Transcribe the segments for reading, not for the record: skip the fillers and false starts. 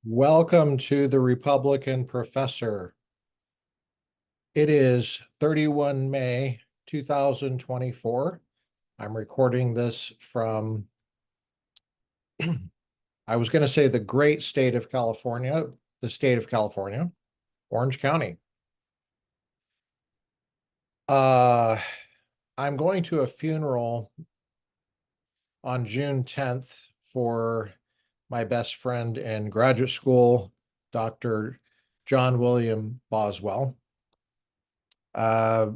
Welcome to the Republican Professor. It is 31 May 2024. I'm recording this from, I was going to say the great state of California, the state of California, Orange County. I'm going to a funeral on June 10th for my best friend in graduate school, Dr. John William Boswell. We're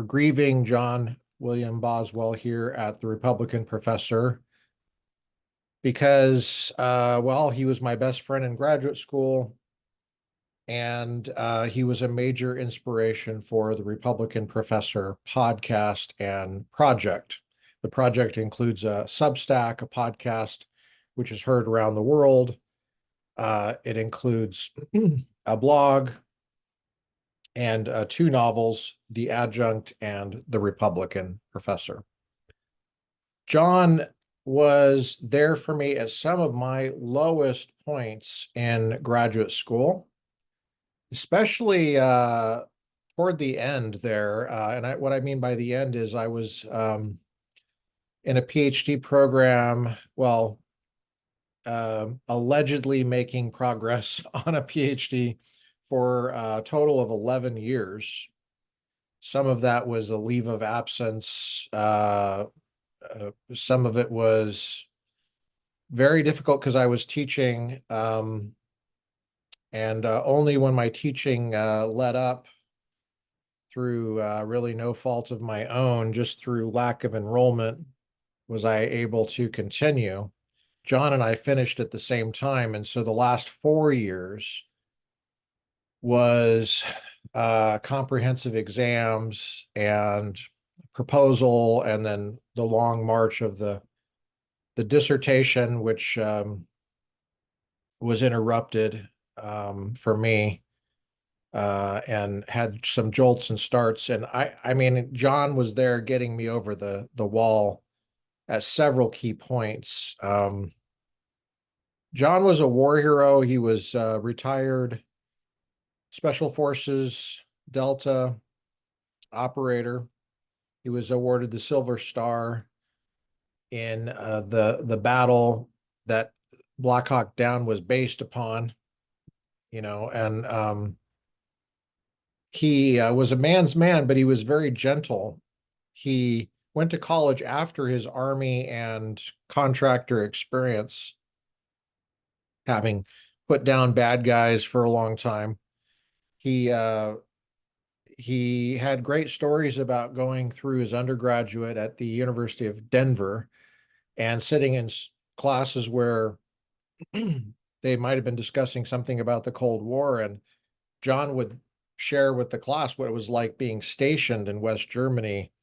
grieving John William Boswell here at the Republican Professor because, well, he was my best friend in graduate school, and he was a major inspiration for the Republican Professor podcast and project. The project includes a Substack, a podcast, which is heard around the world. It includes a blog, and two novels, The Adjunct and The Republican Professor. John was there for me at some of my lowest points in graduate school, especially toward the end there. What I mean by the end is I was in a PhD program, well, allegedly making progress on a PhD for a total of 11 years. Some of that was a leave of absence. Some of it was very difficult because I was teaching, and only when my teaching let up through really no fault of my own, just through lack of enrollment, was I able to continue. John and I finished at the same time, and so the last 4 years was comprehensive exams and proposal, and then the long march of the dissertation, which was interrupted for me, and had some jolts and starts. And I mean, John was there getting me over the wall at several key points. John was a war hero. He was retired Special Forces Delta operator. He was awarded the Silver Star in the battle that Black Hawk Down was based upon, and he was a man's man, but he was very gentle. He went to college after his Army and contractor experience, having put down bad guys for a long time. He had great stories about going through his undergraduate at the University of Denver and sitting in classes where they might have been discussing something about the Cold War, and John would share with the class what it was like being stationed in West Germany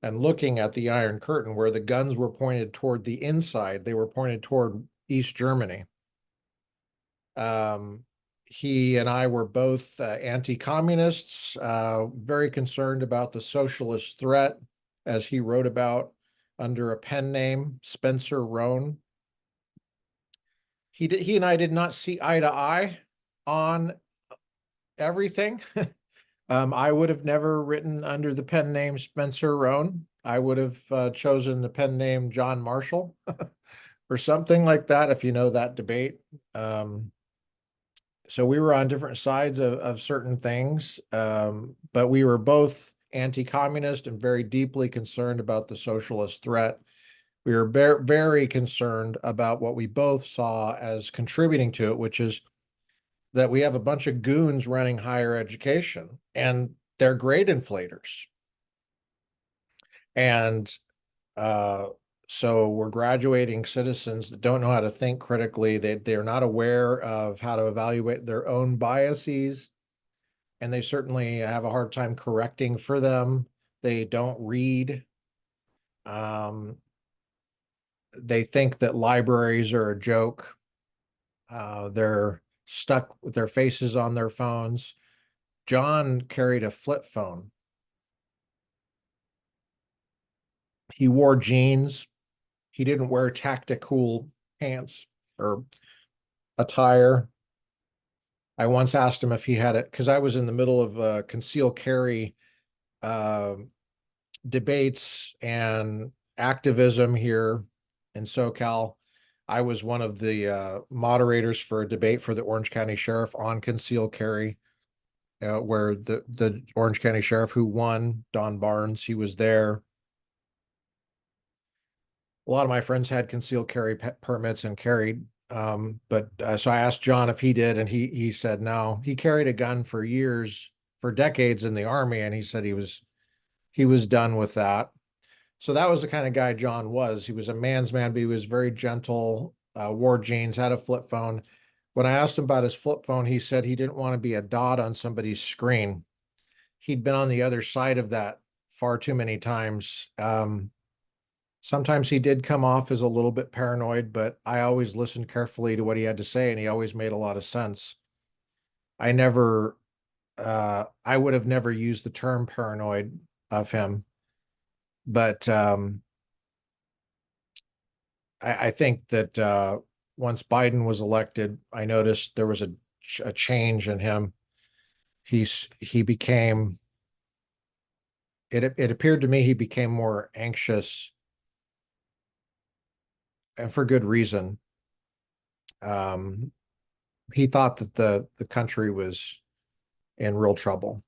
and looking at the Iron Curtain, where the guns were pointed toward the inside. They were pointed toward East Germany. He and I were both anti-communists, very concerned about the socialist threat, as he wrote about under a pen name, Spencer Roane. He and I did not see eye to eye on everything. I would have never written under the pen name Spencer Roane. I would have chosen the pen name John Marshall or something like that, if you know that debate. So we were on different sides of certain things, but we were both anti-communist and very deeply concerned about the socialist threat. We were very concerned about what we both saw as contributing to it, which is that we have a bunch of goons running higher education, and they're grade inflators. And so we're graduating citizens that don't know how to think critically. They're not aware of how to evaluate their own biases, and they certainly have a hard time correcting for them. They don't read. They think that libraries are a joke. They're stuck with their faces on their phones. John carried a flip phone. He wore jeans. He didn't wear tactical pants or attire. I once asked him if he had it because I was in the middle of concealed carry uh, debates and activism here in SoCal. I was one of the moderators for a debate for the Orange County Sheriff on concealed carry, where the Orange County Sheriff who won, Don Barnes, he was there. A lot of my friends had concealed carry permits and carried. But so I asked John if he did, and he said no. He carried a gun for years, for decades in the Army, and he said he was done with that. So that was the kind of guy John was. He was a man's man, but he was very gentle, wore jeans, had a flip phone. When I asked him about his flip phone, he said he didn't want to be a dot on somebody's screen. He'd been on the other side of that far too many times. Sometimes he did come off as a little bit paranoid, but I always listened carefully to what he had to say, and he always made a lot of sense. I never, I would have never used the term paranoid of him, but I think that once Biden was elected, I noticed there was a change in him. He became, it appeared to me he became more anxious, and for good reason. Um, he thought that the country was in real trouble.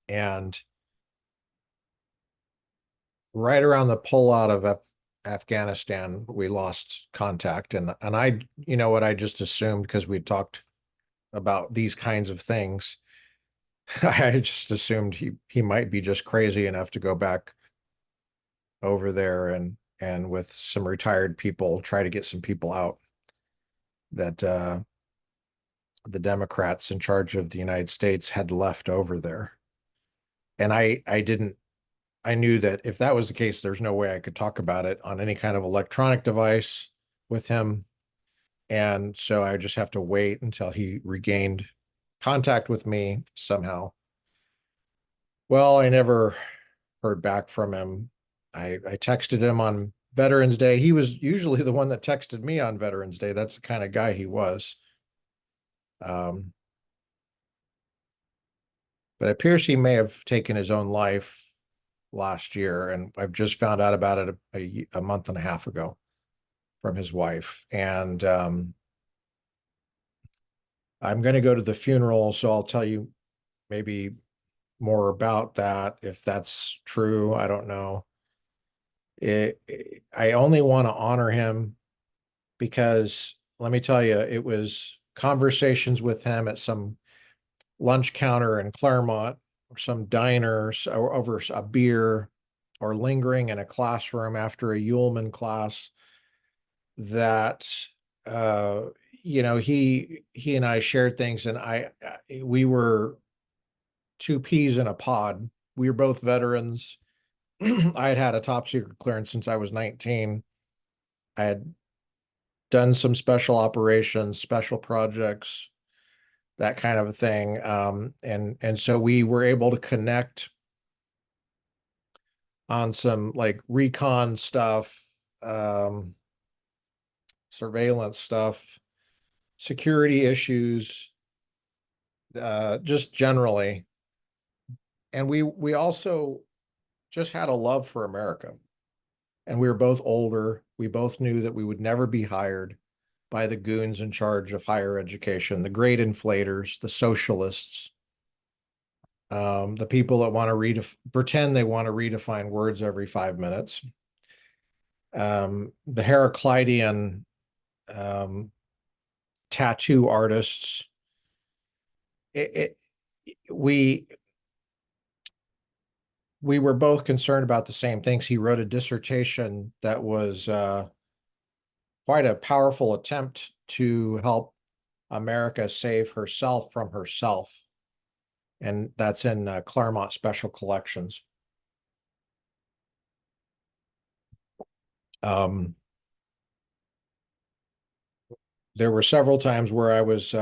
And right around the pullout of Afghanistan, we lost contact. And I, you know what, I just assumed because we talked about these kinds of things, I just assumed he might be just crazy enough to go back over there and with some retired people try to get some people out that the Democrats in charge of the United States had left over there. And I didn't, I knew that if that was the case, there's no way I could talk about it on any kind of electronic device with him. And so I just have to wait until he regained contact with me somehow. Well, I never heard back from him. I texted him on Veterans Day. He was usually the one that texted me on Veterans Day. That's the kind of guy he was. Um, but it appears he may have taken his own life last year, and I've just found out about it a month and a half ago from his wife. And I'm going to go to the funeral, so I'll tell you maybe more about that if that's true. I don't know. I only want to honor him because let me tell you, it was conversations with him at some lunch counter in Claremont or some diner or over a beer or lingering in a classroom after a Ullman class that uh he and I shared things, and we were two peas in a pod. We were both veterans. I had had a top secret clearance since I was 19. I had done some special operations, special projects, that kind of a thing. And so we were able to connect on some like recon stuff, surveillance stuff, security issues, just generally. And we also just had a love for America. And we were both older. We both knew that we would never be hired by the goons in charge of higher education, the great inflators, the socialists, the people that want to pretend they want to redefine words every 5 minutes, the Heraclitean um, tattoo artists. It, it, we were both concerned about the same things. He wrote a dissertation that was quite a powerful attempt to help America save herself from herself. And that's in Claremont Special Collections. Um, there were several times where I was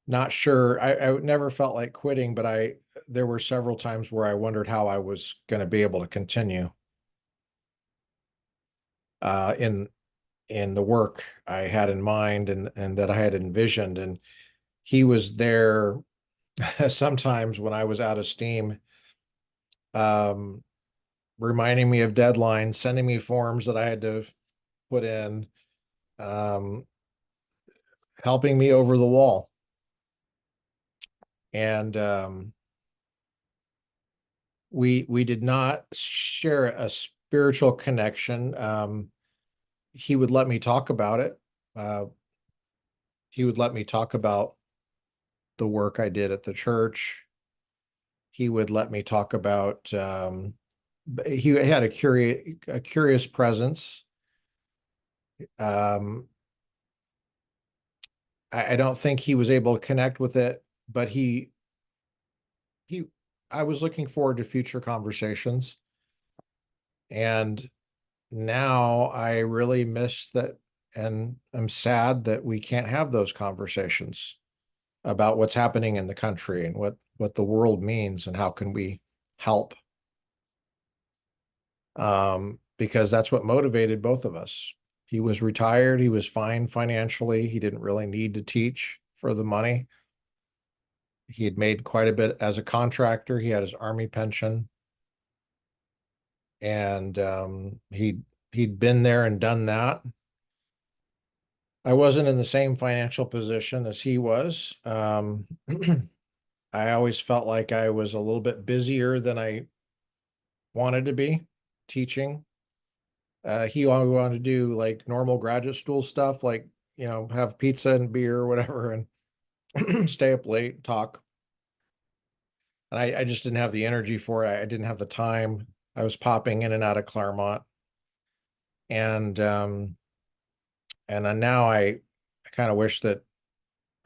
not sure. I never felt like quitting, but there were several times where I wondered how I was going to be able to continue in in the work I had in mind and that I had envisioned. And he was there sometimes when I was out of steam, um, reminding me of deadlines, sending me forms that I had to put in, um, helping me over the wall. And we did not share a spiritual connection. He would let me talk about it. Uh, he would let me talk about the work I did at the church. He would let me talk about. He had a curious presence. Um, I don't think he was able to connect with it, but he I was looking forward to future conversations. And now I really miss that, and I'm sad that we can't have those conversations about what's happening in the country and what the world means and how can we help. Because that's what motivated both of us. He was retired, he was fine financially, he didn't really need to teach for the money. He had made quite a bit as a contractor. He had his Army pension, and he'd been there and done that. I wasn't in the same financial position as he was. I always felt like I was a little bit busier than I wanted to be teaching. He wanted to do like normal graduate school stuff, like, have pizza and beer or whatever and stay up late, talk. And I just didn't have the energy for it. I didn't have the time. I was popping in and out of Claremont. And now I kind of wish that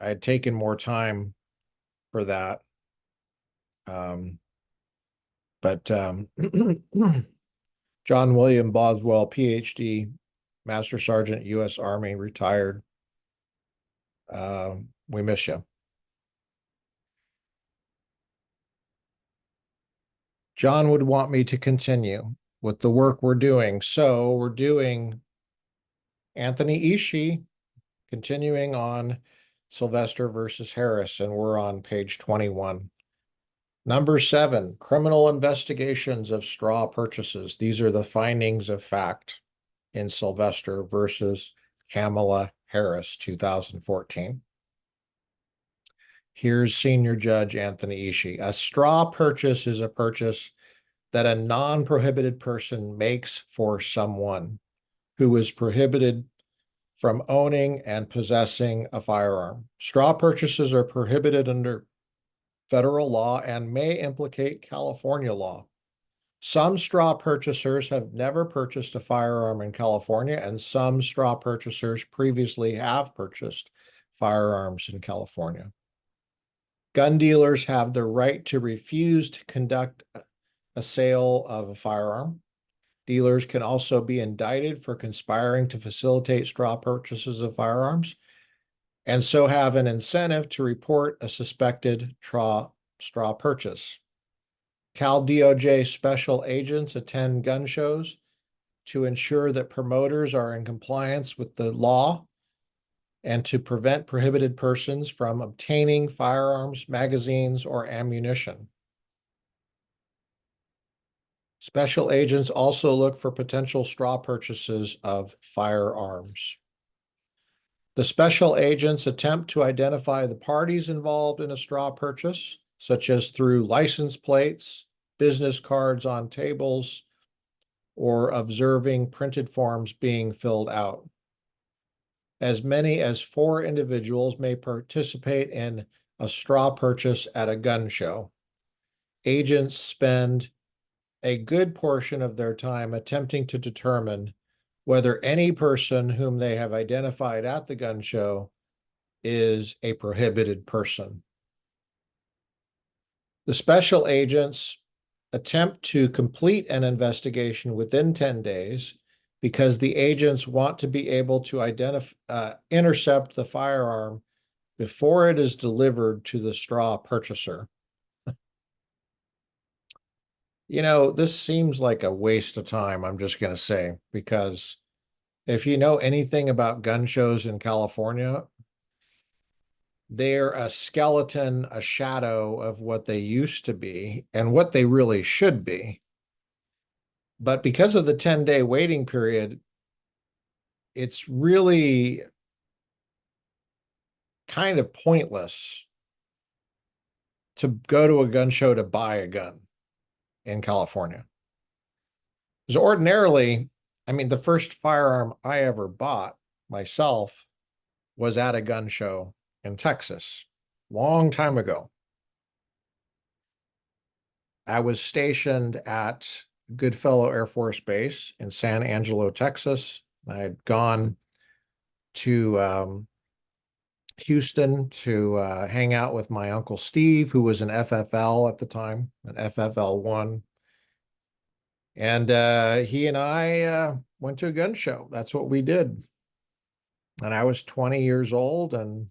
I had taken more time for that. Um, but John William Boswell, Ph.D., Master Sergeant, U.S. Army, retired. We miss you. John would want me to continue with the work we're doing. So we're doing Anthony Ishii, continuing on Silvester versus Harris, and we're on page 21. Number 7, criminal investigations of straw purchases. These are the findings of fact in Silvester versus Kamala Harris, 2014. Here's Senior Judge Anthony Ishii. A straw purchase is a purchase that a non-prohibited person makes for someone who is prohibited from owning and possessing a firearm. Straw purchases are prohibited under federal law and may implicate California law. Some straw purchasers have never purchased a firearm in California, and some straw purchasers previously have purchased firearms in California. Gun dealers have the right to refuse to conduct a sale of a firearm. Dealers can also be indicted for conspiring to facilitate straw purchases of firearms, and so have an incentive to report a suspected straw purchase. Cal DOJ special agents attend gun shows to ensure that promoters are in compliance with the law and to prevent prohibited persons from obtaining firearms, magazines, or ammunition. Special agents also look for potential straw purchases of firearms. The special agents attempt to identify the parties involved in a straw purchase, such as through license plates, business cards on tables, or observing printed forms being filled out. As many as 4 individuals may participate in a straw purchase at a gun show. Agents spend a good portion of their time attempting to determine whether any person whom they have identified at the gun show is a prohibited person. The special agents attempt to complete an investigation within 10 days because the agents want to be able to intercept the firearm before it is delivered to the straw purchaser. This seems like a waste of time, I'm just going to say, because If you know anything about gun shows in California, they're a skeleton, a shadow of what they used to be and what they really should be. But because of the 10-day waiting period, it's really kind of pointless to go to a gun show to buy a gun in California. Because ordinarily, I mean, the first firearm I ever bought myself was at a gun show in Texas, long time ago. I was stationed at Goodfellow Air Force Base in San Angelo, Texas. I had gone to Houston to hang out with my uncle Steve, who was an FFL at the time, an FFL1. And he and I went to a gun show. That's what we did. And I was 20 years old, and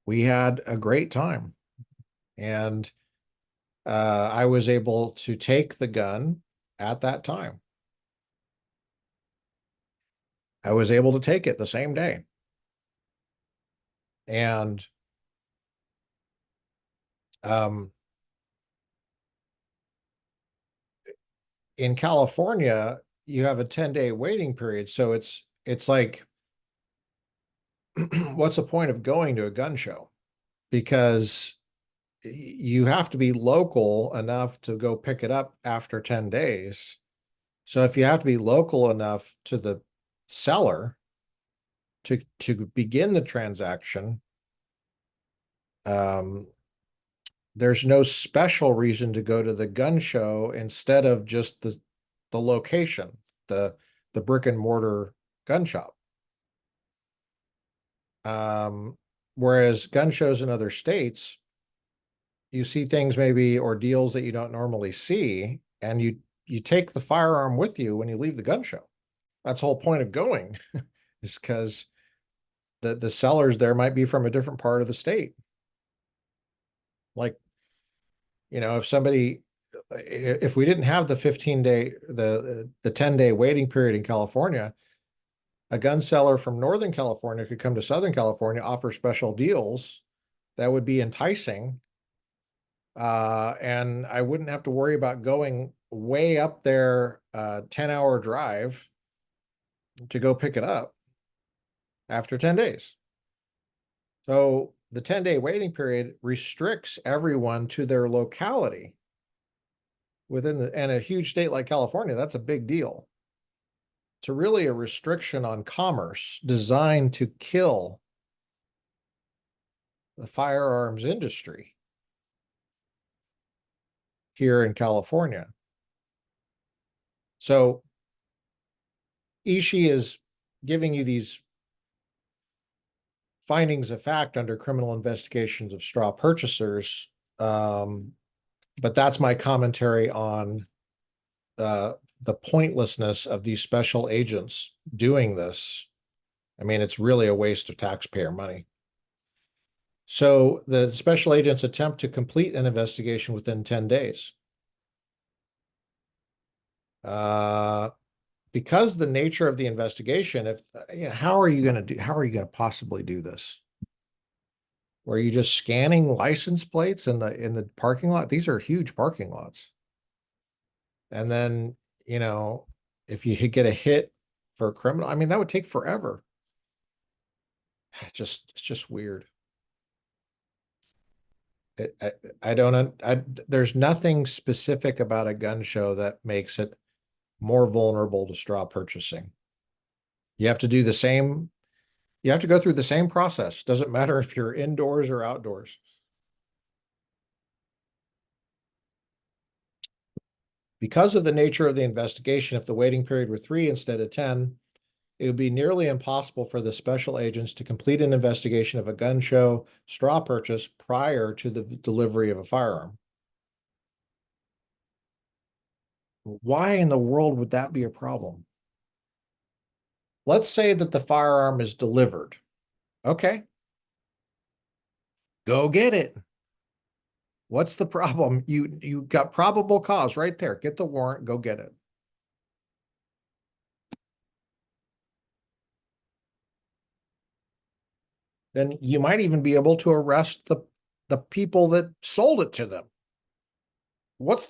we had a great time. And I was able to take the gun at that time. I was able to take it the same day. And um, in California, you have a 10-day waiting period. So it's like, what's the point of going to a gun show? Because you have to be local enough to go pick it up after 10 days. So if you have to be local enough to the seller to begin the transaction, there's no special reason to go to the gun show instead of just the location, the brick and mortar gun shop. Whereas gun shows in other states, you see things maybe or deals that you don't normally see, and you take the firearm with you when you leave the gun show. That's the whole point of going, is because the sellers there might be from a different part of the state. Like, if we didn't have the 15-day, the 10-day waiting period in California, a gun seller from Northern California could come to Southern California, offer special deals that would be enticing. And I wouldn't have to worry about going way up there, 10-hour drive to go pick it up after 10 days. So the 10-day waiting period restricts everyone to their locality and a huge state like California, that's a big deal. It's really a restriction on commerce designed to kill the firearms industry here in California. So Ishii is giving you these findings of fact under criminal investigations of straw purchasers. But that's my commentary on the pointlessness of these special agents doing this. I mean, it's really a waste of taxpayer money. So the special agents attempt to complete an investigation within 10 days. Because the nature of the investigation, how are you going to possibly do this? Were you just scanning license plates in the parking lot? These are huge parking lots. And then, if you get a hit for a criminal, I mean, that would take forever. It's just weird. There's nothing specific about a gun show that makes it more vulnerable to straw purchasing. You have to do the same. You have to go through the same process. Doesn't matter if you're indoors or outdoors. Because of the nature of the investigation, if the waiting period were 3 instead of 10, it would be nearly impossible for the special agents to complete an investigation of a gun show straw purchase prior to the delivery of a firearm. Why in the world would that be a problem? Let's say that the firearm is delivered. Okay. Go get it. What's the problem? You got probable cause right there. Get the warrant, go get it. then you might even be able to arrest the people that sold it to them. What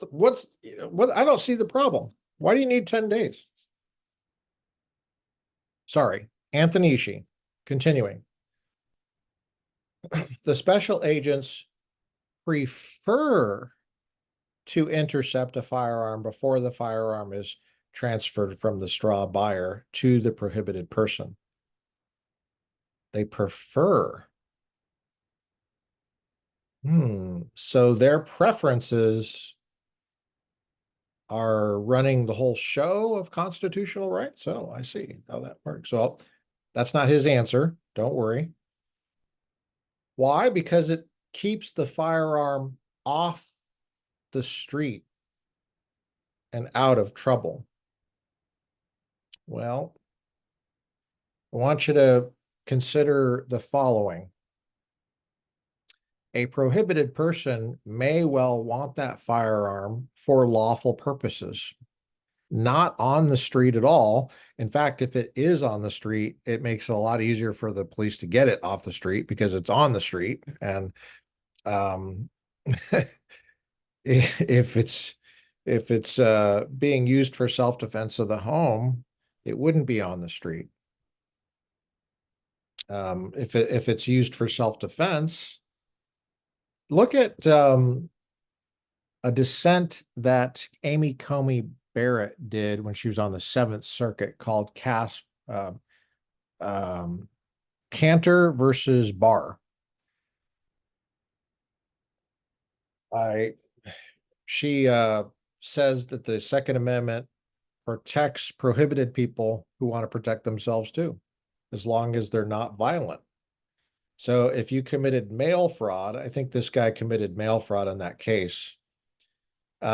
I don't see the problem. Why do you need 10 days? Sorry, Anthony Ishii. Continuing. The special agents prefer to intercept a firearm before the firearm is transferred from the straw buyer to the prohibited person. They prefer. So their preferences are running the whole show of constitutional rights. So I see how that works. So that's not his answer. Don't worry. Why? Because it keeps the firearm off the street and out of trouble. Well, I want you to consider the following. A prohibited person may well want that firearm for lawful purposes, not on the street at all. In fact, if it is on the street, it makes it a lot easier for the police to get it off the street because it's on the street. And if it's being used for self-defense of the home, it wouldn't be on the street. If it's used for self-defense, look at a dissent that Amy Comey Barrett did when she was on the Seventh Circuit called Cantor versus Barr. She says that the Second Amendment protects prohibited people who want to protect themselves too, as long as they're not violent. So if you committed mail fraud, I think this guy committed mail fraud in that case. He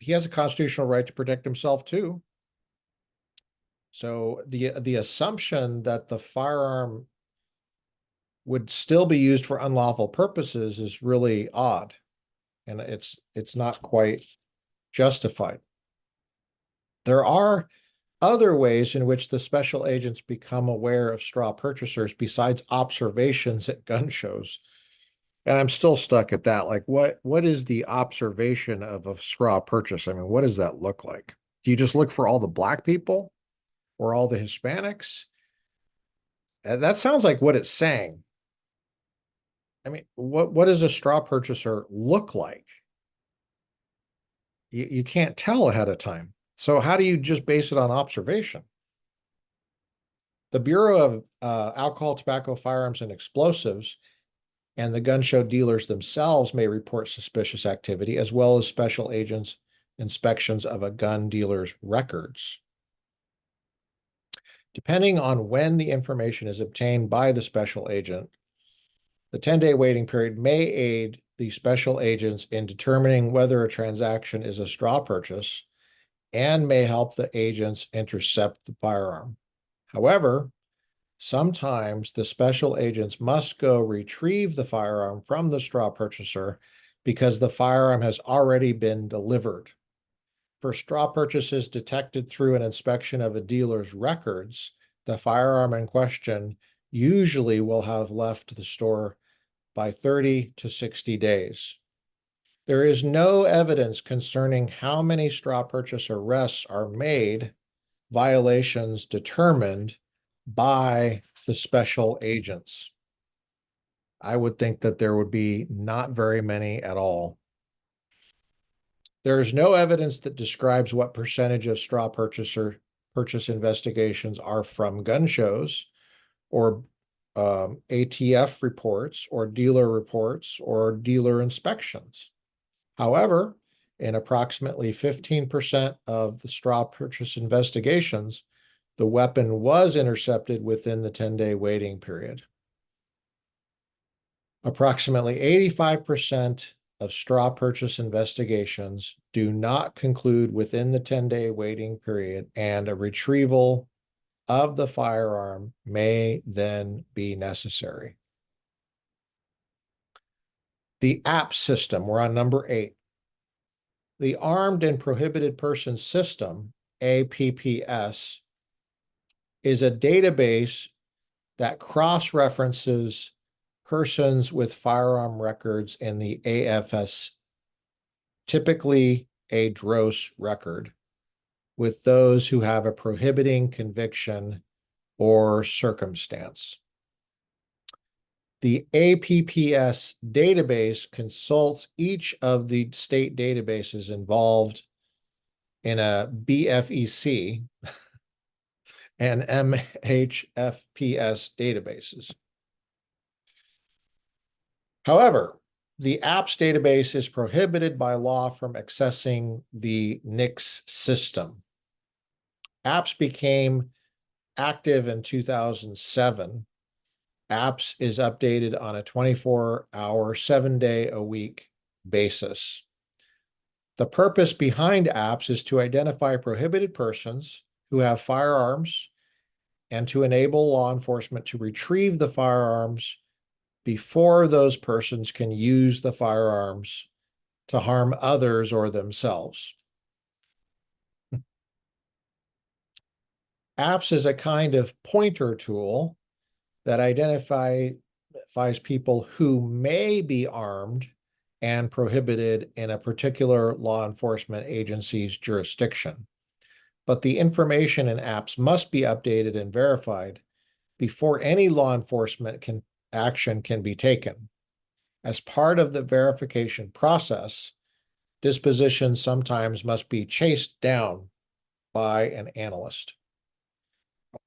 has a constitutional right to protect himself too. So the assumption that the firearm would still be used for unlawful purposes is really odd, and it's not quite justified. There are other ways in which the special agents become aware of straw purchasers besides observations at gun shows. And I'm still stuck at that. Like, what is the observation of a straw purchase? I mean, what does that look like? Do you just look for all the black people or all the Hispanics? That sounds like what it's saying. I mean, what does a straw purchaser look like? You can't tell ahead of time. So how do you just base it on observation? The Bureau of Alcohol, Tobacco, Firearms, and Explosives and the gun show dealers themselves may report suspicious activity, as well as special agents' inspections of a gun dealer's records. Depending on when the information is obtained by the special agent, the 10-day waiting period may aid the special agents in determining whether a transaction is a straw purchase and may help the agents intercept the firearm. However, sometimes the special agents must go retrieve the firearm from the straw purchaser because the firearm has already been delivered. For straw purchases detected through an inspection of a dealer's records, the firearm in question usually will have left the store by 30 to 60 days. There is no evidence concerning how many straw purchase arrests are made, violations determined by the special agents. I would think that there would be not very many at all. There is no evidence that describes what percentage of straw purchase investigations are from gun shows or ATF reports or dealer inspections. However, in approximately 15% of the straw purchase investigations, the weapon was intercepted within the 10-day waiting period. Approximately 85% of straw purchase investigations do not conclude within the 10-day waiting period, and a retrieval of the firearm may then be necessary. The app system, we're on number 8. The Armed and Prohibited Persons System, APPS, is a database that cross-references persons with firearm records in the AFS, typically a DROS record, with those who have a prohibiting conviction or circumstance. The APPS database consults each of the state databases involved in a BFEC and MHFPS databases. However, the apps database is prohibited by law from accessing the NICS system. Apps became active in 2007. Apps is updated on a 24-hour, 7-day-a-week basis. The purpose behind apps is to identify prohibited persons who have firearms and to enable law enforcement to retrieve the firearms before those persons can use the firearms to harm others or themselves. Apps is a kind of pointer tool that identifies people who may be armed and prohibited in a particular law enforcement agency's jurisdiction. But the information in apps must be updated and verified before any law enforcement action can be taken. As part of the verification process, dispositions sometimes must be chased down by an analyst.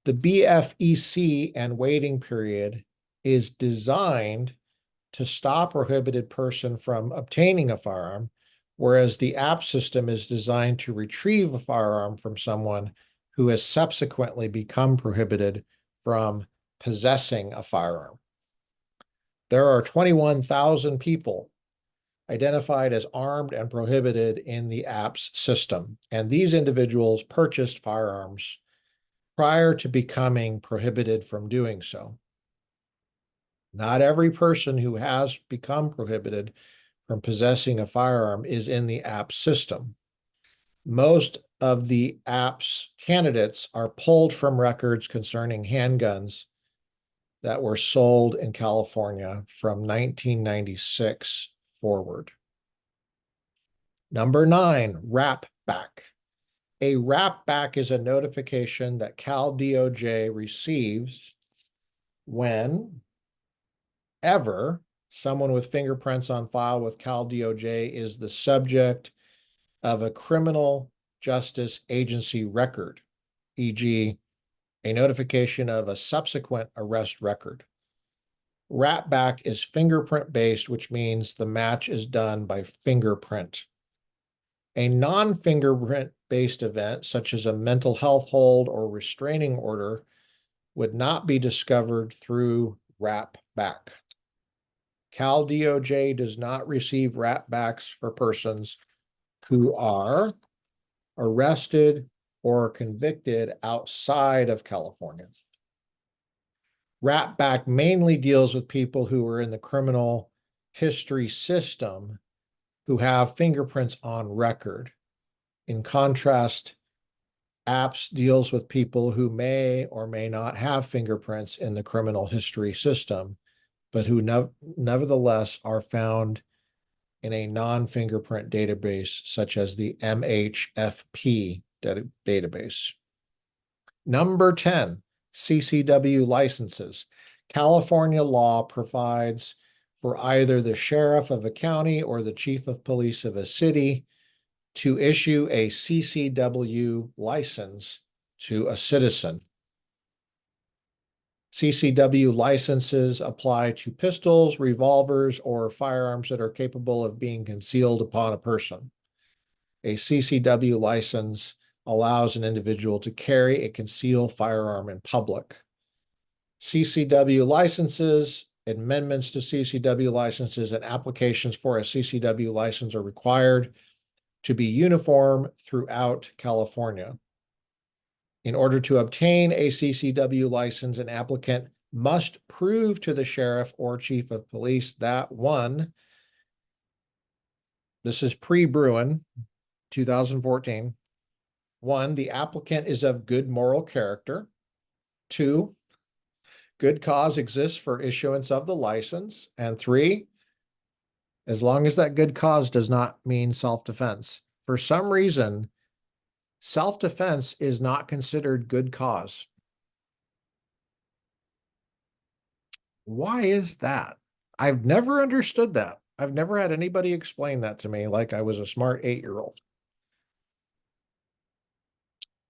The BFEC and waiting period is designed to stop a prohibited person from obtaining a firearm, whereas the app system is designed to retrieve a firearm from someone who has subsequently become prohibited from possessing a firearm. There are 21,000 people identified as armed and prohibited in the apps system, and these individuals purchased firearms prior to becoming prohibited from doing so. Not every person who has become prohibited from possessing a firearm is in the app system. Most of the app's candidates are pulled from records concerning handguns that were sold in California from 1996 forward. Number 9, wrap back. A wrap back is a notification that Cal DOJ receives whenever someone with fingerprints on file with Cal DOJ is the subject of a criminal justice agency record, e.g., a notification of a subsequent arrest record. Wrap back is fingerprint based, which means the match is done by fingerprint. A non-fingerprint based event, such as a mental health hold or restraining order, would not be discovered through wrap back. Cal DOJ does not receive wrap backs for persons who are arrested or convicted outside of California. Wrap back mainly deals with people who are in the criminal history system who have fingerprints on record. In contrast, apps deals with people who may or may not have fingerprints in the criminal history system, but who nevertheless are found in a non-fingerprint database such as the MHFP database. Number 10, CCW licenses. California law provides for either the sheriff of a county or the chief of police of a city to issue a CCW license to a citizen. CCW licenses apply to pistols, revolvers, or firearms that are capable of being concealed upon a person. A CCW license allows an individual to carry a concealed firearm in public. CCW licenses, amendments to CCW licenses, and applications for a CCW license are required to be uniform throughout California. In order to obtain a CCW license, an applicant must prove to the sheriff or chief of police that 1, this is pre-Bruin, 2014, 1, the applicant is of good moral character. 2, good cause exists for issuance of the license. And 3, as long as that good cause does not mean self-defense. For some reason, self-defense is not considered good cause. Why is that? I've never understood that. I've never had anybody explain that to me like I was a smart 8-year-old.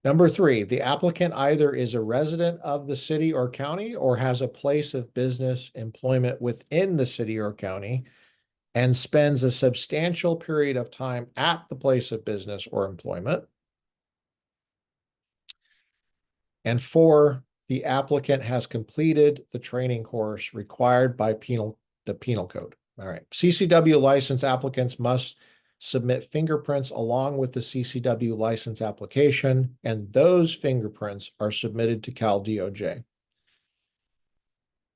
Number 3, the applicant either is a resident of the city or county or has a place of business employment within the city or county and spends a substantial period of time at the place of business or employment. And 4, the applicant has completed the training course required by the penal code. All right. CCW license applicants must submit fingerprints along with the CCW license application, and those fingerprints are submitted to Cal DOJ.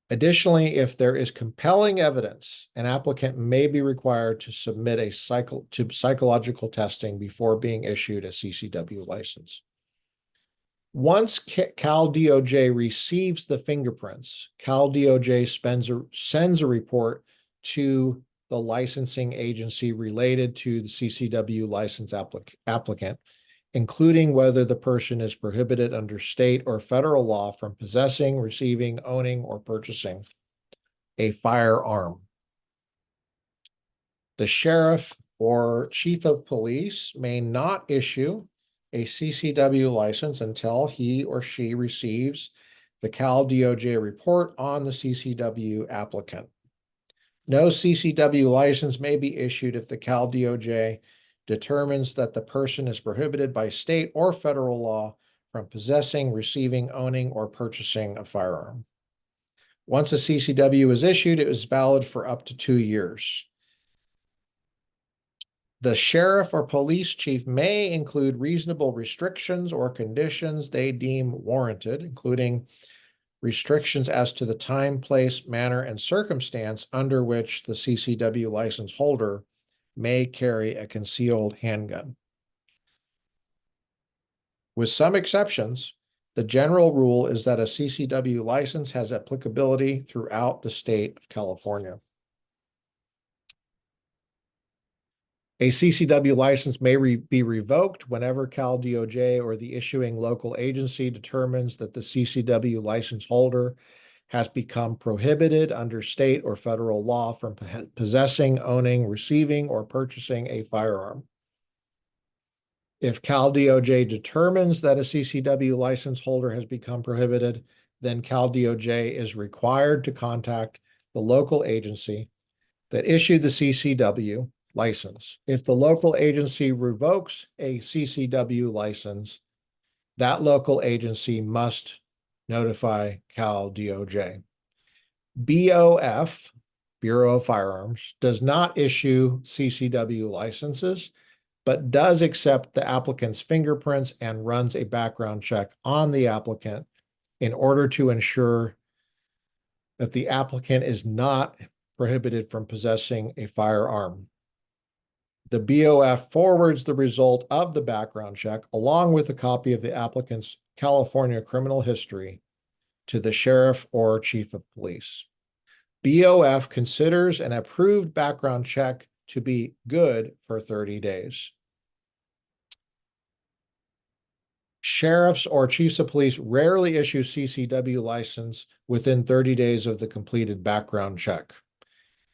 Additionally, if there is compelling evidence, an applicant may be required to submit a psychological testing before being issued a CCW license. Once Cal DOJ receives the fingerprints, Cal DOJ sends a report to the licensing agency related to the CCW license applicant, including whether the person is prohibited under state or federal law from possessing, receiving, owning, or purchasing a firearm. The sheriff or chief of police may not issue a CCW license until he or she receives the Cal DOJ report on the CCW applicant. No CCW license may be issued if the Cal DOJ determines that the person is prohibited by state or federal law from possessing, receiving, owning, or purchasing a firearm. Once a CCW is issued, it is valid for up to 2 years. The sheriff or police chief may include reasonable restrictions or conditions they deem warranted, including restrictions as to the time, place, manner, and circumstance under which the CCW license holder may carry a concealed handgun. With some exceptions, the general rule is that a CCW license has applicability throughout the state of California. A CCW license may be revoked whenever Cal DOJ or the issuing local agency determines that the CCW license holder has become prohibited under state or federal law from possessing, owning, receiving, or purchasing a firearm. If Cal DOJ determines that a CCW license holder has become prohibited, then Cal DOJ is required to contact the local agency that issued the CCW license. If the local agency revokes a CCW license, that local agency must notify Cal DOJ. BOF, Bureau of Firearms, does not issue CCW licenses, but does accept the applicant's fingerprints and runs a background check on the applicant in order to ensure that the applicant is not prohibited from possessing a firearm. The BOF forwards the result of the background check along with a copy of the applicant's California criminal history to the sheriff or chief of police. BOF considers an approved background check to be good for 30 days. Sheriffs or chiefs of police rarely issue CCW license within 30 days of the completed background check.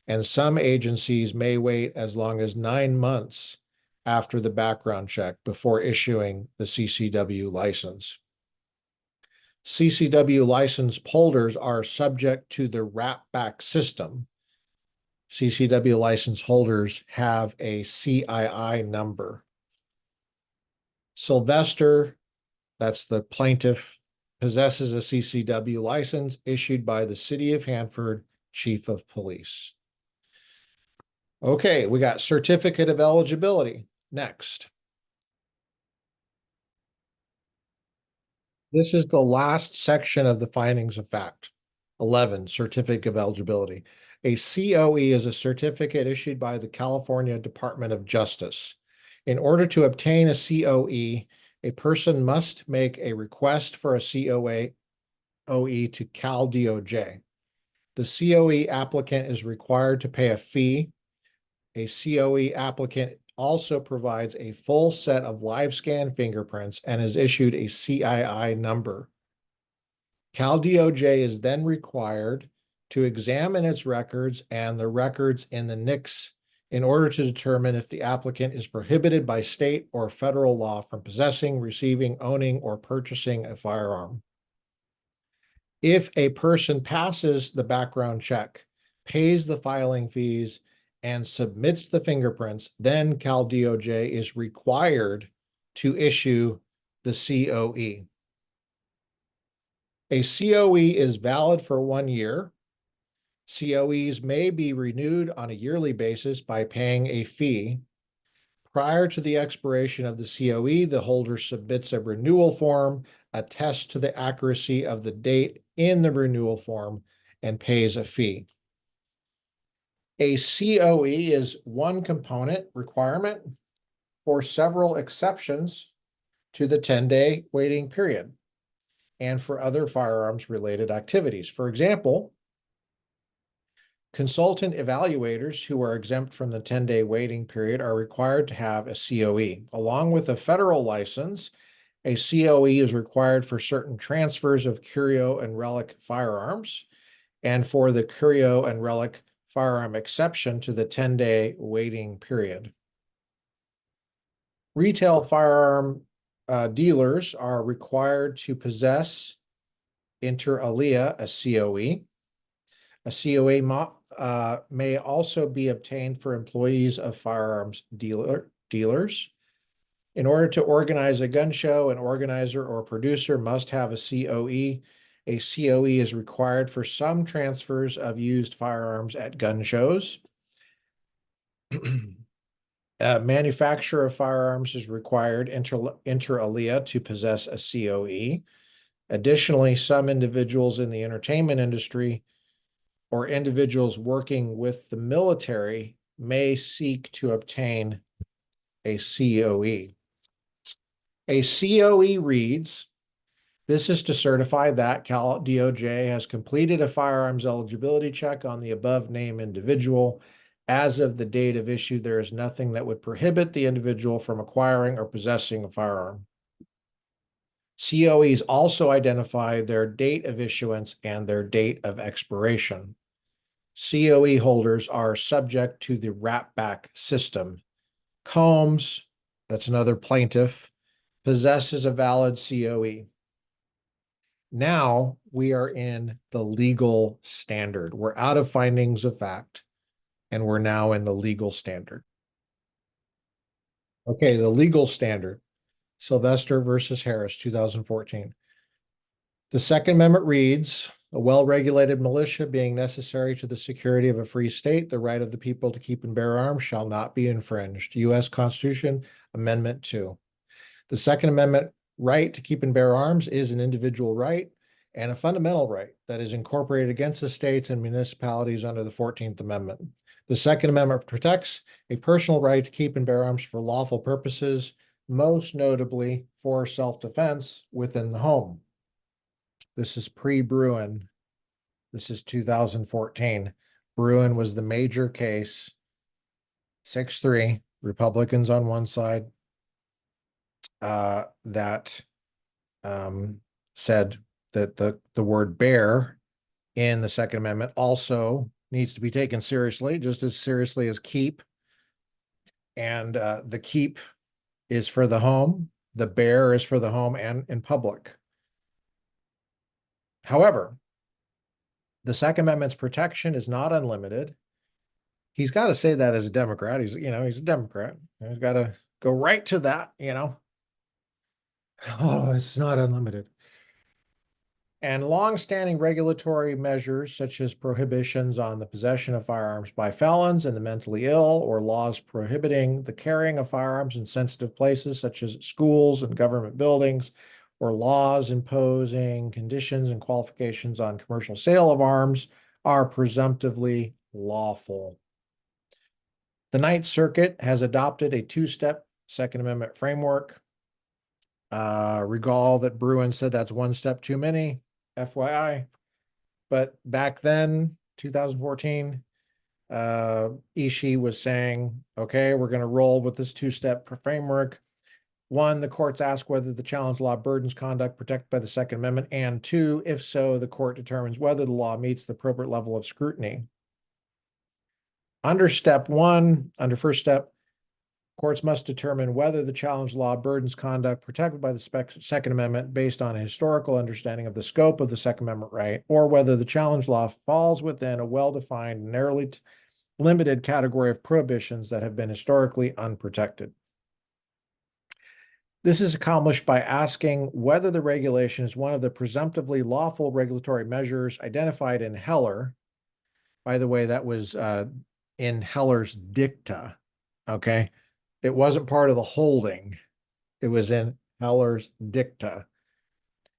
And some agencies may wait as long as 9 months after the background check before issuing the CCW license. CCW license holders are subject to the wrap-back system. CCW license holders have a CII number. Silvester, that's the plaintiff, possesses a CCW license issued by the City of Hanford Chief of Police. Okay, we got certificate of eligibility next. This is the last section of the findings of fact. 11, certificate of eligibility. A COE is a certificate issued by the California Department of Justice. In order to obtain a COE, a person must make a request for a COA COE to Cal DOJ. The COE applicant is required to pay a fee. A COE applicant also provides a full set of live scan fingerprints and is issued a CII number. Cal DOJ is then required to examine its records and the records in the NICS in order to determine if the applicant is prohibited by state or federal law from possessing, receiving, owning, or purchasing a firearm. If a person passes the background check, pays the filing fees, and submits the fingerprints, then Cal DOJ is required to issue the COE. A COE is valid for 1 year. COEs may be renewed on a yearly basis by paying a fee. Prior to the expiration of the COE, the holder submits a renewal form, attests to the accuracy of the date in the renewal form, and pays a fee. A COE is one component requirement for several exceptions to the 10-day waiting period and for other firearms-related activities. For example, consultant evaluators who are exempt from the 10-day waiting period are required to have a COE. Along with a federal license, a COE is required for certain transfers of curio and relic firearms and for the curio and relic firearm exception to the 10-day waiting period. Retail firearm dealers are required to possess inter alia a COE. A COE may also be obtained for employees of firearms dealers. In order to organize a gun show, an organizer or producer must have a COE. A COE is required for some transfers of used firearms at gun shows. A manufacturer of firearms is required inter alia to possess a COE. Additionally, some individuals in the entertainment industry or individuals working with the military may seek to obtain a COE. A COE reads, "This is to certify that Cal DOJ has completed a firearms eligibility check on the above named individual. As of the date of issue, there is nothing that would prohibit the individual from acquiring or possessing a firearm." COEs also identify their date of issuance and their date of expiration. COE holders are subject to the wrap-back system. Combs, that's another plaintiff, possesses a valid COE. Now we are in the legal standard. We're out of findings of fact, and we're now in the legal standard. Okay, the legal standard. Silvester versus Harris, 2014. The Second Amendment reads, "A well-regulated militia being necessary to the security of a free state, the right of the people to keep and bear arms shall not be infringed." U.S. Constitution, Amendment 2. The Second Amendment right to keep and bear arms is an individual right and a fundamental right that is incorporated against the states and municipalities under the 14th Amendment. The Second Amendment protects a personal right to keep and bear arms for lawful purposes, most notably for self-defense within the home. This is pre-Bruen. This is 2014. Bruen was the major case, 6-3, Republicans on one side, that said that the word bear in the Second Amendment also needs to be taken seriously, just as seriously as keep. And the keep is for the home, the bear is for the home and in public. However, the Second Amendment's protection is not unlimited. He's got to say that as a Democrat. He's a Democrat. He's got to go right to that, Oh, it's not unlimited. And long-standing regulatory measures such as prohibitions on the possession of firearms by felons and the mentally ill, or laws prohibiting the carrying of firearms in sensitive places such as schools and government buildings, or laws imposing conditions and qualifications on commercial sale of arms are presumptively lawful. The Ninth Circuit has adopted a two-step Second Amendment framework. Recall that Bruen said that's one step too many. FYI. But back then, 2014, Ishii was saying, okay, we're going to roll with this two-step framework. One, the courts ask whether the challenge law burdens conduct protected by the Second Amendment, and two, if so, the court determines whether the law meets the appropriate level of scrutiny. Under first step, courts must determine whether the challenge law burdens conduct protected by the Second Amendment based on a historical understanding of the scope of the Second Amendment right, or whether the challenge law falls within a well-defined, narrowly limited category of prohibitions that have been historically unprotected. This is accomplished by asking whether the regulation is one of the presumptively lawful regulatory measures identified in Heller. By the way, that was in Heller's dicta, okay? It wasn't part of the holding. It was in Heller's dicta.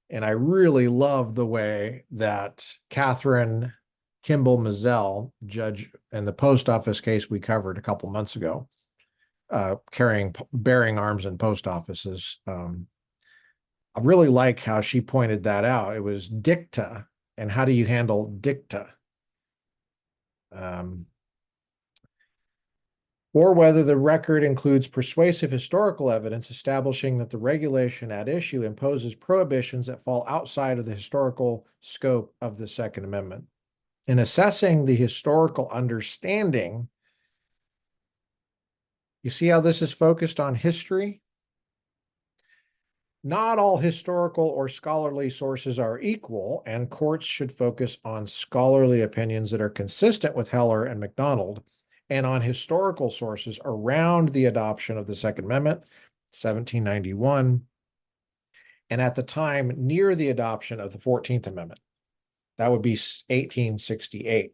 And I really love the way that Catherine Kimball Mizell, judge in the post office case we covered a couple months ago, bearing arms in post offices. I really like how she pointed that out. It was dicta. And how do you handle dicta? Or whether the record includes persuasive historical evidence establishing that the regulation at issue imposes prohibitions that fall outside of the historical scope of the Second Amendment. In assessing the historical understanding, you see how this is focused on history? Not all historical or scholarly sources are equal, and courts should focus on scholarly opinions that are consistent with Heller and MacDonald, and on historical sources around the adoption of the Second Amendment, 1791, and at the time near the adoption of the 14th Amendment. That would be 1868.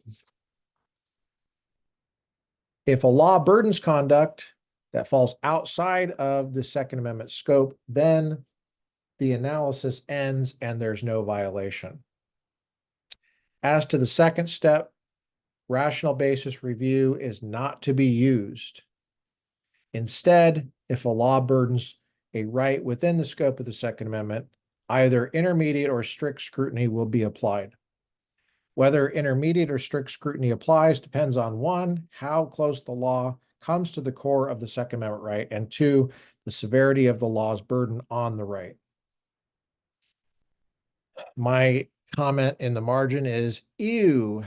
If a law burdens conduct that falls outside of the Second Amendment scope, then the analysis ends and there's no violation. As to the second step, rational basis review is not to be used. Instead, if a law burdens a right within the scope of the Second Amendment, either intermediate or strict scrutiny will be applied. Whether intermediate or strict scrutiny applies depends on one, how close the law comes to the core of the Second Amendment right, and two, the severity of the law's burden on the right. My comment in the margin is, ew.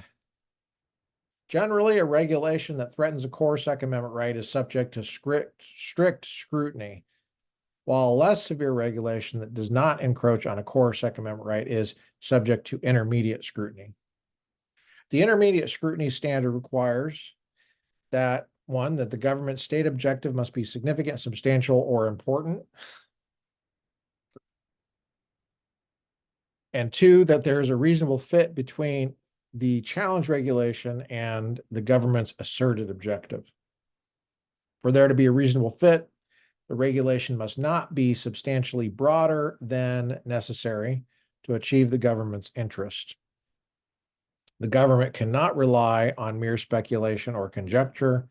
Generally, a regulation that threatens a core Second Amendment right is subject to strict scrutiny, while a less severe regulation that does not encroach on a core Second Amendment right is subject to intermediate scrutiny. The intermediate scrutiny standard requires that, one, that the government's state objective must be significant, substantial, or important, and two, that there is a reasonable fit between the challenge regulation and the government's asserted objective. For there to be a reasonable fit, the regulation must not be substantially broader than necessary to achieve the government's interest. The government cannot rely on mere speculation or conjecture.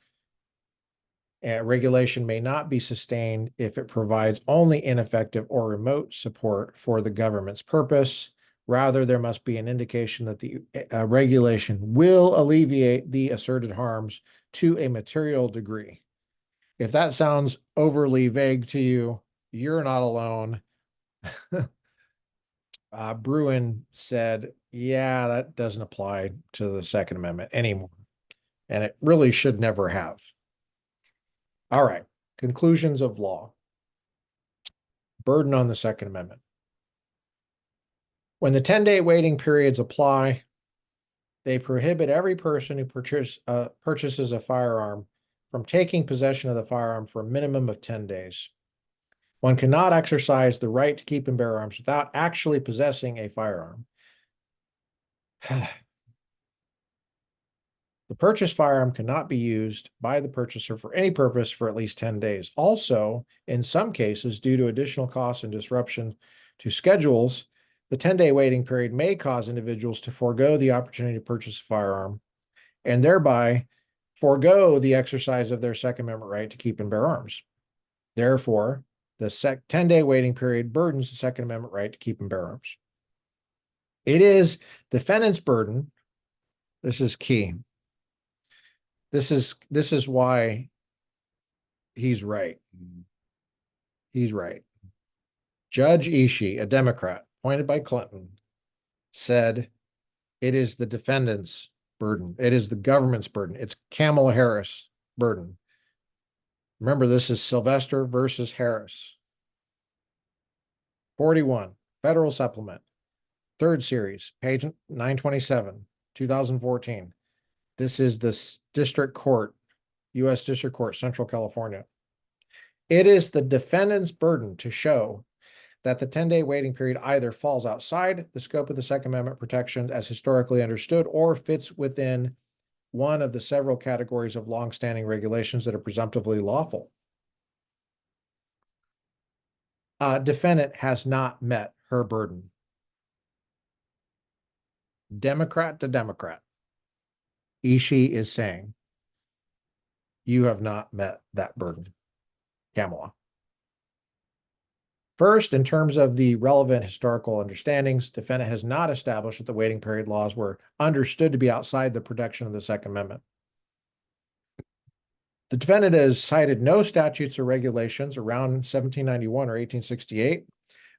Regulation may not be sustained if it provides only ineffective or remote support for the government's purpose. Rather, there must be an indication that the regulation will alleviate the asserted harms to a material degree. If that sounds overly vague to you, you're not alone. Bruin said, yeah, that doesn't apply to the Second Amendment anymore. And it really should never have. All right, conclusions of law. Burden on the Second Amendment. When the 10-day waiting periods apply, they prohibit every person who purchases a firearm from taking possession of the firearm for a minimum of 10 days. One cannot exercise the right to keep and bear arms without actually possessing a firearm. The purchased firearm cannot be used by the purchaser for any purpose for at least 10 days. Also, in some cases, due to additional costs and disruption to schedules, the 10-day waiting period may cause individuals to forego the opportunity to purchase a firearm and thereby forego the exercise of their Second Amendment right to keep and bear arms. Therefore, the 10-day waiting period burdens the Second Amendment right to keep and bear arms. It is defendant's burden. This is key. This is why he's right. He's right. Judge Ishii, a Democrat appointed by Clinton, said it is the defendant's burden. It is the government's burden. It's Kamala Harris' burden. Remember, this is Silvester versus Harris. 41, Federal Supplement, third series, page 927, 2014. This is the District Court, U.S. District Court, Central California. It is the defendant's burden to show that the 10-day waiting period either falls outside the scope of the Second Amendment protections as historically understood or fits within one of the several categories of longstanding regulations that are presumptively lawful. Defendant has not met her burden. Democrat to Democrat, Ishii is saying, you have not met that burden, Kamala. First, in terms of the relevant historical understandings, defendant has not established that the waiting period laws were understood to be outside the protection of the Second Amendment. The defendant has cited no statutes or regulations around 1791 or 1868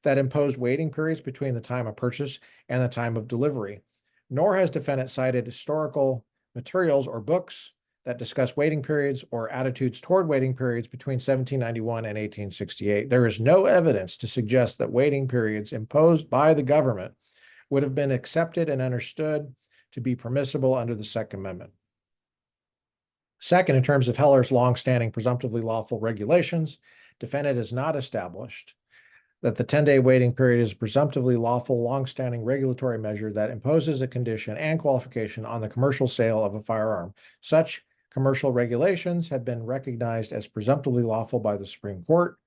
that imposed waiting periods between the time of purchase and the time of delivery, nor has defendant cited historical materials or books that discuss waiting periods or attitudes toward waiting periods between 1791 and 1868. There is no evidence to suggest that waiting periods imposed by the government would have been accepted and understood to be permissible under the Second Amendment. Second, in terms of Heller's longstanding presumptively lawful regulations, defendant has not established that the 10-day waiting period is a presumptively lawful, longstanding regulatory measure that imposes a condition and qualification on the commercial sale of a firearm. Such commercial regulations have been recognized as presumptively lawful by the Supreme Court.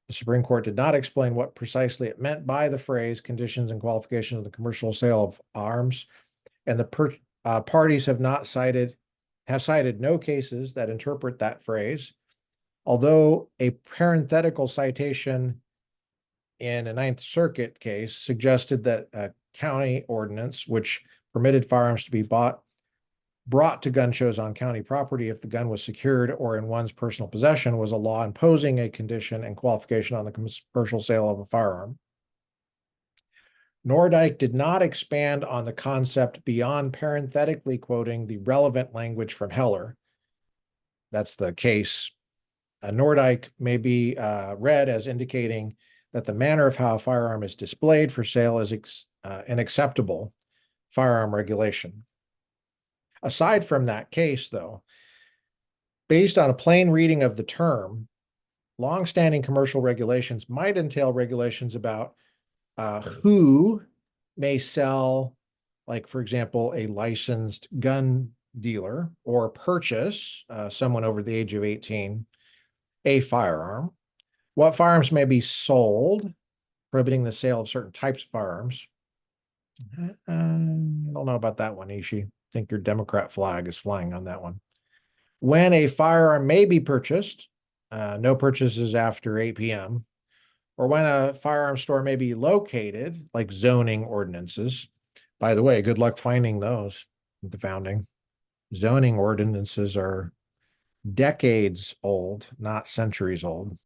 The Supreme Court did not explain what precisely it meant by the phrase conditions and qualifications of the commercial sale of arms, and the parties have cited no cases that interpret that phrase, although a parenthetical citation in a Ninth Circuit case suggested that a county ordinance which permitted firearms to be brought to gun shows on county property if the gun was secured or in one's personal possession was a law imposing a condition and qualification on the commercial sale of a firearm. Nordyke did not expand on the concept beyond parenthetically quoting the relevant language from Heller. That's the case. Nordyke may be read as indicating that the manner of how a firearm is displayed for sale is an acceptable firearm regulation. Aside from that case, though, based on a plain reading of the term, longstanding commercial regulations might entail regulations about who may sell, like, for example, a licensed gun dealer or purchase someone over the age of 18 a firearm, what firearms may be sold, prohibiting the sale of certain types of firearms. I don't know about that one, Ishii. I think your Democrat flag is flying on that one. When a firearm may be purchased, no purchases after 8 p.m., or when a firearm store may be located, like zoning ordinances. By the way, good luck finding those at the founding. Zoning ordinances are decades old, not centuries old.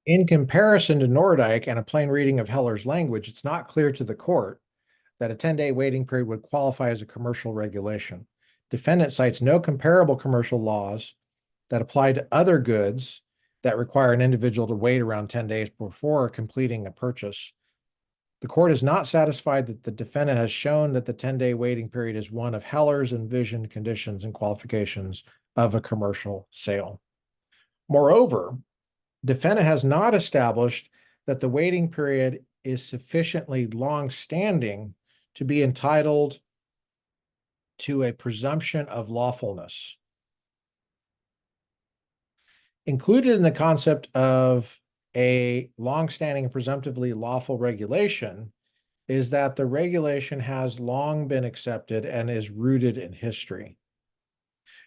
In comparison to Nordyke and a plain reading of Heller's language, it's not clear to the court that a 10-day waiting period would qualify as a commercial regulation. Defendant cites no comparable commercial laws that apply to other goods that require an individual to wait around 10 days before completing a purchase. The court is not satisfied that the defendant has shown that the 10-day waiting period is one of Heller's envisioned conditions and qualifications of a commercial sale. Moreover, defendant has not established that the waiting period is sufficiently long-standing to be entitled to a presumption of lawfulness. Included in the concept of a long-standing and presumptively lawful regulation is that the regulation has long been accepted and is rooted in history.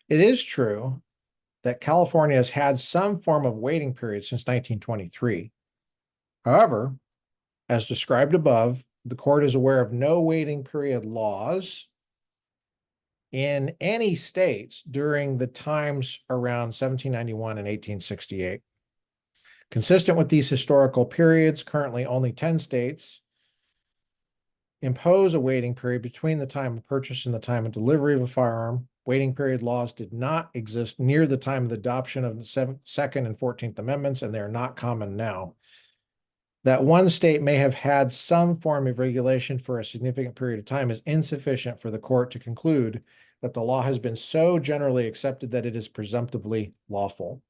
It is true that California has had some form of waiting period since 1923. However, as described above, the court is aware of no waiting period laws in any states during the times around 1791 and 1868. Consistent with these historical periods, currently only 10 states impose a waiting period between the time of purchase and the time of delivery of a firearm. Waiting period laws did not exist near the time of the adoption of the Second and 14th Amendments, and they are not common now. That one state may have had some form of regulation for a significant period of time is insufficient for the court to conclude that the law has been so generally accepted that it is presumptively lawful.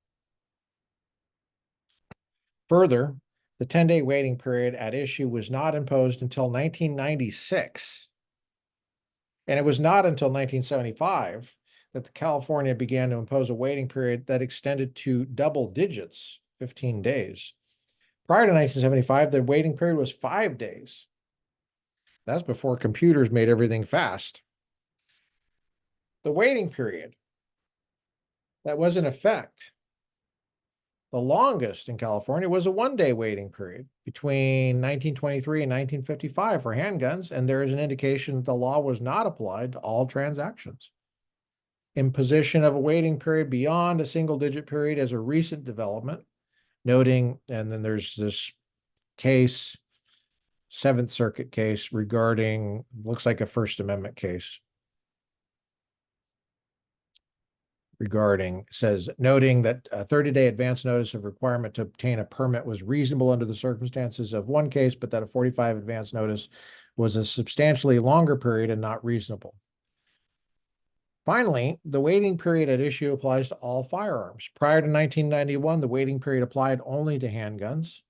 Further, the 10-day waiting period at issue was not imposed until 1996. And it was not until 1975 that California began to impose a waiting period that extended to double digits, 15 days. Prior to 1975, the waiting period was 5 days. That's before computers made everything fast. The waiting period that was in effect, the longest in California, was a 1-day waiting period between 1923 and 1955 for handguns, and there is an indication that the law was not applied to all transactions. Imposition of a waiting period beyond a single-digit period is a recent development, noting, and then there's this case, Seventh Circuit case regarding, looks like a First Amendment case, regarding, says, noting that a 30-day advance notice of requirement to obtain a permit was reasonable under the circumstances of one case, but that a 45 advance notice was a substantially longer period and not reasonable. Finally, the waiting period at issue applies to all firearms. Prior to 1991, the waiting period applied only to handguns.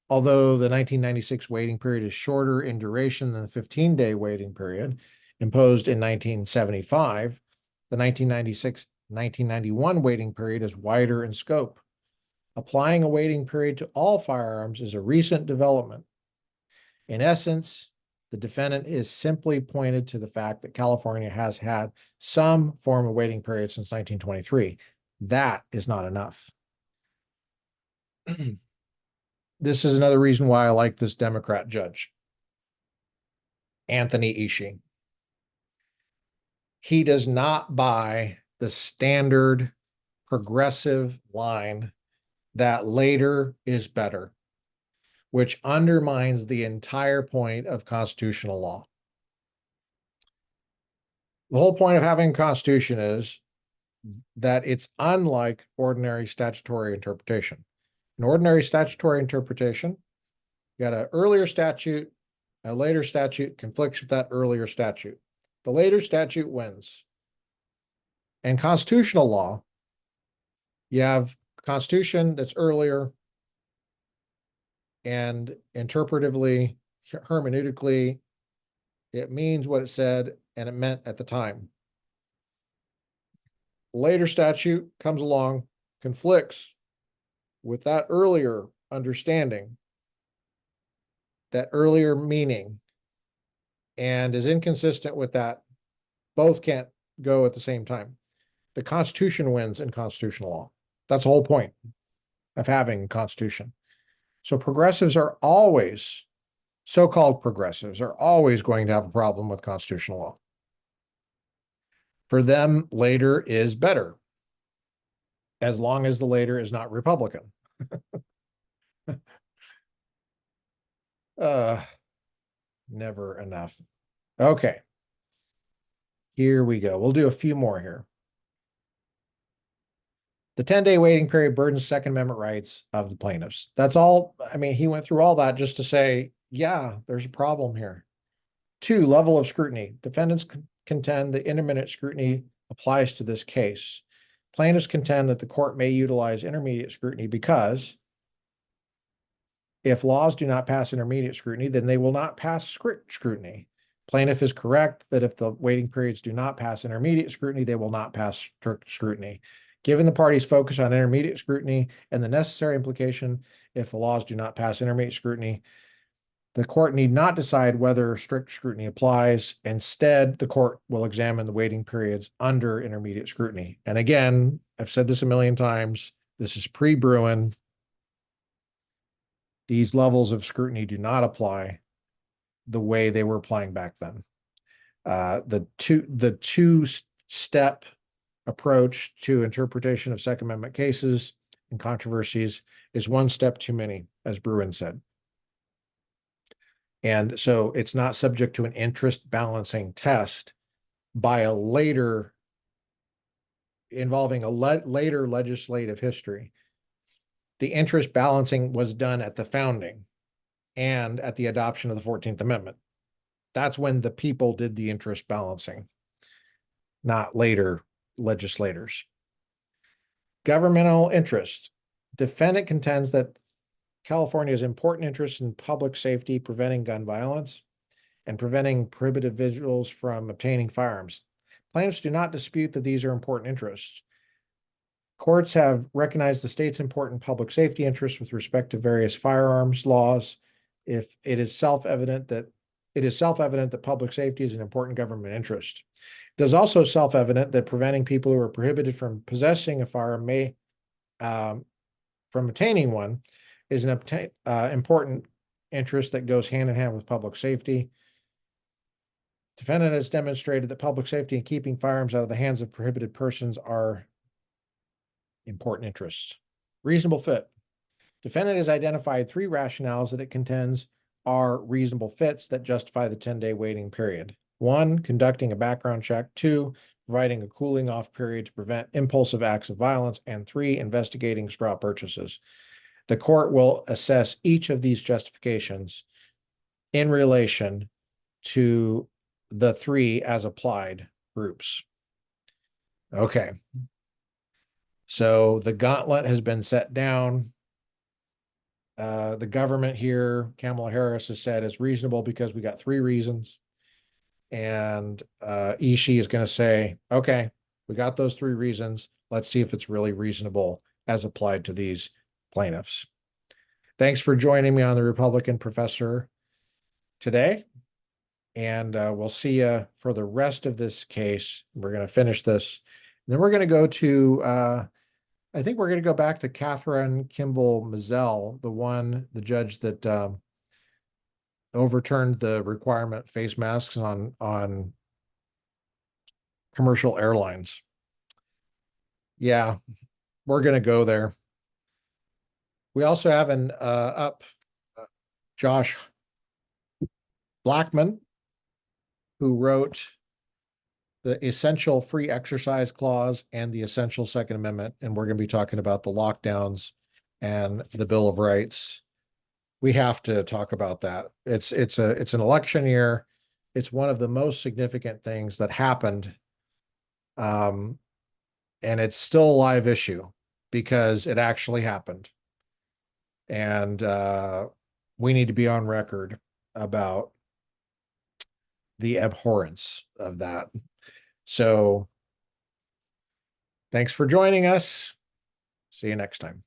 Although the 1996 waiting period is shorter in duration than the 15-day waiting period imposed in 1975, the 1991 waiting period is wider in scope. Applying a waiting period to all firearms is a recent development. In essence, the defendant is simply pointed to the fact that California has had some form of waiting period since 1923. That is not enough. This is another reason why I like this Democrat judge, Anthony Ishii. He does not buy the standard progressive line that later is better, which undermines the entire point of constitutional law. The whole point of having a constitution is that it's unlike ordinary statutory interpretation. In ordinary statutory interpretation, you got an earlier statute, a later statute conflicts with that earlier statute. The later statute wins. In constitutional law, you have constitution that's earlier, and interpretively, hermeneutically, it means what it said and it meant at the time. Later statute comes along, conflicts with that earlier understanding, that earlier meaning, and is inconsistent with that. Both can't go at the same time. The Constitution wins in constitutional law. That's the whole point of having a constitution. So progressives are always, so-called progressives are always going to have a problem with constitutional law. For them, later is better, as long as the later is not Republican. Never enough. Okay. Here we go. We'll do a few more here. The 10-day waiting period burdens Second Amendment rights of the plaintiffs. That's all. I mean, he went through all that just to say, yeah, there's a problem here. 2, level of scrutiny. Defendants contend the intermediate scrutiny applies to this case. Plaintiffs contend that the court may utilize intermediate scrutiny because if laws do not pass intermediate scrutiny, then they will not pass strict scrutiny. Plaintiff is correct that if the waiting periods do not pass intermediate scrutiny, they will not pass strict scrutiny. Given the parties' focus on intermediate scrutiny and the necessary implication if the laws do not pass intermediate scrutiny, the court need not decide whether strict scrutiny applies. Instead, the court will examine the waiting periods under intermediate scrutiny. And again, I've said this a million times, this is pre-Bruin. These levels of scrutiny do not apply. the way they were applying back then. The two-step approach to interpretation of Second Amendment cases and controversies is one step too many, as Bruin said. And so it's not subject to an interest balancing test by a later involving a later legislative history. The interest balancing was done at the founding and at the adoption of the 14th Amendment. That's when the people did the interest balancing, not later legislators. Governmental interest. Defendant contends that California's important interest in public safety, preventing gun violence, and preventing prohibited individuals from obtaining firearms. Plaintiffs do not dispute that these are important interests. Courts have recognized the state's important public safety interests with respect to various firearms laws. If it is self-evident that public safety is an important government interest. It is also self-evident that preventing people who are prohibited from possessing a firearm from obtaining one is an important interest that goes hand in hand with public safety. Defendant has demonstrated that public safety and keeping firearms out of the hands of prohibited persons are important interests. Reasonable fit. Defendant has identified 3 rationales that it contends are reasonable fits that justify the 10-day waiting period. 1, conducting a background check. 2, providing a cooling off period to prevent impulsive acts of violence. And 3, investigating straw purchases. The court will assess each of these justifications in relation to the 3 as applied groups. Okay. So the gauntlet has been set down. The government here, Kamala Harris, has said it's reasonable because we got 3 reasons. And Ishii is going to say, okay, we got those 3 reasons. Let's see if it's really reasonable as applied to these plaintiffs. Thanks for joining me on the Republican Professor today. And we'll see you for the rest of this case. We're going to finish this. And then we're going to go to, I think we're going to go back to Catherine Kimball Mizell, the judge that overturned the requirement face masks on commercial airlines. Yeah, we're going to go there. We also have an Josh Blackman, who wrote the Essential Free Exercise Clause and the Essential Second Amendment, and we're going to be talking about the lockdowns and the Bill of Rights. We have to talk about that. It's an election year. It's one of the most significant things that happened, and it's still a live issue because it actually happened, and we need to be on record about the abhorrence of that. So thanks for joining us. See you next time.